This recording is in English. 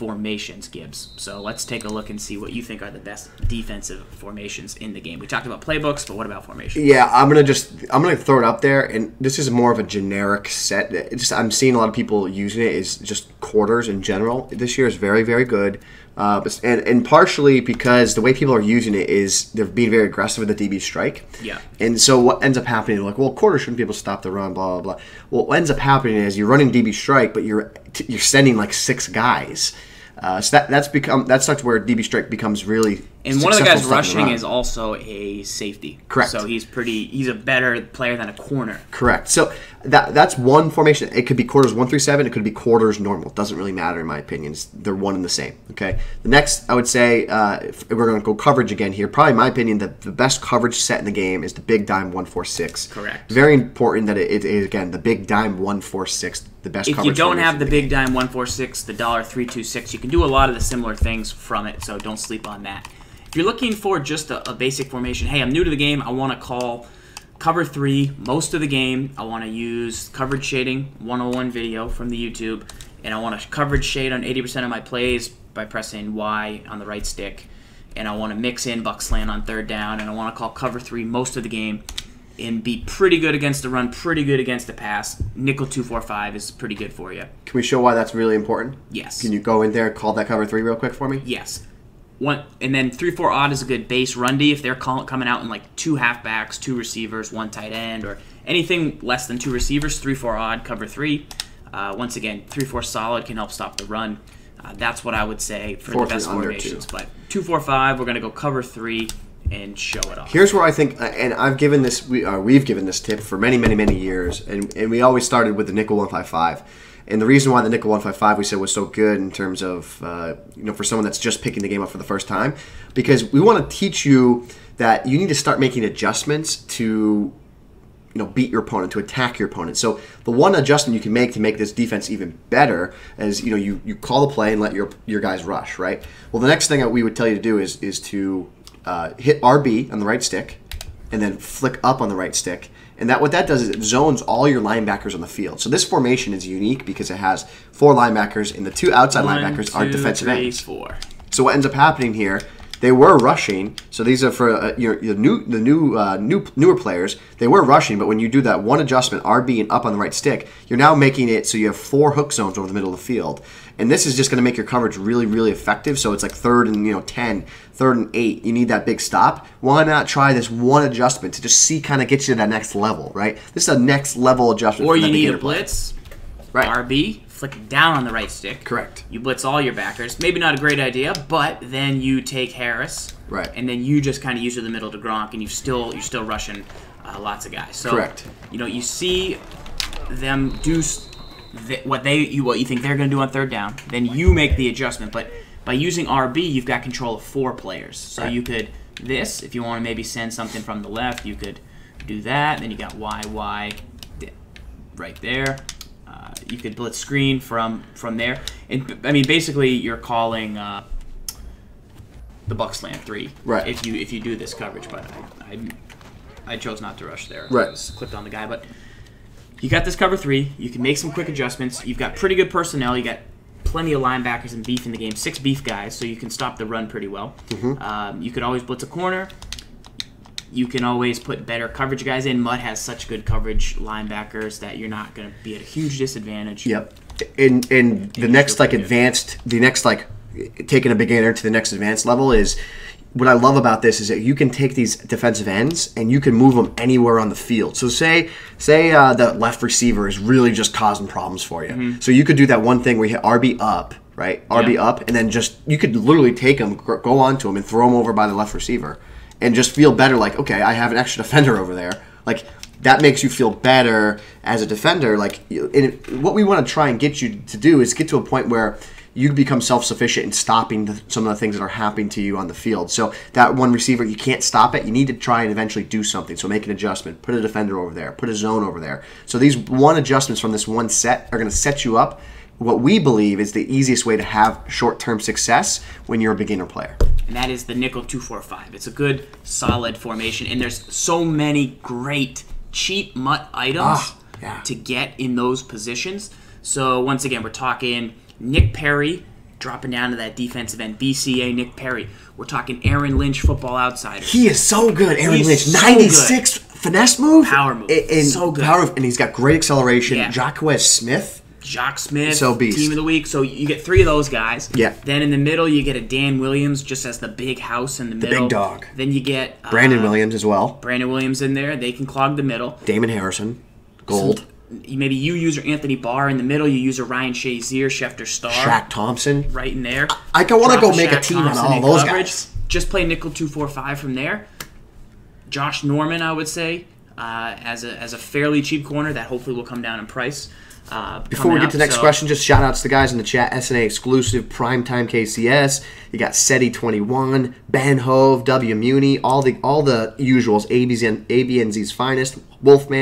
Formations, Gibbs. So let's take a look and see what you think are the best defensive formations in the game. We talked about playbooks, but what about formations? Yeah, I'm gonna throw it up there, and this is more of a generic set. I'm seeing a lot of people using it as just quarters in general. This year is very, very good. And partially because the way people are using it is they're being very aggressive with the DB strike. Yeah. And so what ends up happening, like, well, quarters shouldn't be able to stop the run, blah, blah, blah. Well, what ends up happening is you're running DB strike, but you're sending like 6 guys. So that's such where DB strike becomes really. And one of the guys rushing is also a safety. Correct. So he's a better player than a corner. Correct. So that's one formation. It could be quarters 1 through 7. It could be quarters normal. It doesn't really matter in my opinion. They're one and the same. Okay. The next, I would say, if we're going to go coverage again here. Probably in my opinion, the best coverage set in the game is the big dime 146. Correct. Very important that it is again the big dime 146. The best. If you don't have the big dime 146, the $326, you can do a lot of the similar things from it. So don't sleep on that. If you're looking for just a basic formation, hey, I'm new to the game. I want to call cover 3 most of the game. I want to use coverage shading 101 video from the YouTube, and I want to coverage shade on 80% of my plays by pressing Y on the right stick, and I want to mix in buck slant on 3rd down, and I want to call cover 3 most of the game and be pretty good against the run, pretty good against the pass. Nickel 2-4-5 is pretty good for you. Can we show why that's really important? Yes. Can you go in there and call that cover 3 real quick for me? Yes. And then 3-4 odd is a good base run D if they're coming out in like 2 halfbacks, 2 receivers, 1 tight end, or anything less than 2 receivers. 3-4 odd, cover 3. Once again, 3-4 solid can help stop the run. That's what I would say for the best formations. But 2-4-5, we're gonna go cover 3 and show it off. Here's where I think, and I've given this, we've given this tip for many, many, many years, and we always started with the nickel 155. And the reason why the nickel 155 we said was so good in terms of for someone that's just picking the game up for the first time, because we want to teach you that you need to start making adjustments to beat your opponent, to attack your opponent. So the one adjustment you can make to make this defense even better is you call the play and let your guys rush, right? Well, the next thing that we would tell you to do is to hit RB on the right stick and then flick up on the right stick. And what that does is it zones all your linebackers on the field. So this formation is unique because it has 4 linebackers, and the 2 outside linebackers are defensive ends. 4. So what ends up happening here? They were rushing. So these are for the newer players. They were rushing, but when you do that one adjustment, RB and up on the right stick, you're now making it so you have 4 hook zones over the middle of the field. And this is just going to make your coverage really, really effective. So it's like 3rd and 10, 3rd and 8. You need that big stop. Why not try this one adjustment to just get you to that next level, right? This is a next level adjustment. Or you need a blitz, right? RB, flick down on the right stick. Correct. You blitz all your backers. Maybe not a great idea, but then you take Harris, right? And then you just kind of use the middle to Gronk, and you're still rushing lots of guys. So correct. You see them do what you think they're going to do on 3rd down, then you make the adjustment. But by using RB, you've got control of 4 players. So you could if you want to maybe send something from the left, you could do that. Then you got Y right there. You could blitz screen from there. And I mean, basically, you're calling the buck slant 3, right? If you do this coverage, but I chose not to rush there. Right. I was clicked on the guy, but. You got this cover 3. You can make some quick adjustments. You've got pretty good personnel. You got plenty of linebackers and beef in the game. 6 beef guys, so you can stop the run pretty well. Mm-hmm. You could always blitz a corner. You can always put better coverage guys in. MUT has such good coverage linebackers that you're not going to be at a huge disadvantage. Yep. And the next taking a beginner to the next advanced level is. What I love about this is that you can take these defensive ends and you can move them anywhere on the field. So say the left receiver is really just causing problems for you. Mm-hmm. So you could do that one thing where you hit RB up, right? RB up, and then you could literally take him, go onto him, and throw him over by the left receiver, and just feel better. Like, okay, I have an extra defender over there. Like that makes you feel better as a defender. Like what we want to try and get you to do is get to a point where you become self-sufficient in stopping some of the things that are happening to you on the field. So that one receiver, you can't stop it. You need to try and eventually do something. So make an adjustment. Put a defender over there. Put a zone over there. So these one adjustments from this one set are going to set you up what we believe is the easiest way to have short-term success when you're a beginner player. And that is the nickel 2-4-5. It's a good, solid formation. And there's so many great cheap MUT items to get in those positions. So once again, we're talking Nick Perry Dropping down to that defensive end, BCA Nick Perry. We're talking Aaron Lynch, Football Outsiders. He is so good, Aaron Lynch. So 96 finesse move. Power move. And so good. Power move, and he's got great acceleration. Yeah. Jacquez Smith. Jock Smith, So beast. Team of the Week. So you get 3 of those guys. Yeah. Then in the middle, you get a Dan Williams just as the big house in the middle. big dog. Then you get Brandon Williams as well. Brandon Williams in there. They can clog the middle. Damon Harrison. Gold. Maybe you use your Anthony Barr in the middle. You use a Ryan Shazier, Schefter Star. Shaq Thompson. Right in there. I want to go make a Shaq team on Thompson all in those coverage. guys. Just play nickel 2-4-5 from there. Josh Norman, I would say, as a fairly cheap corner that hopefully will come down in price. Before we get to the next question, just shout outs to the guys in the chat. SNA exclusive, Primetime KCS. You got SETI21, Ben Hove, W Muni, all the usuals. ABNZ's finest, Wolfman.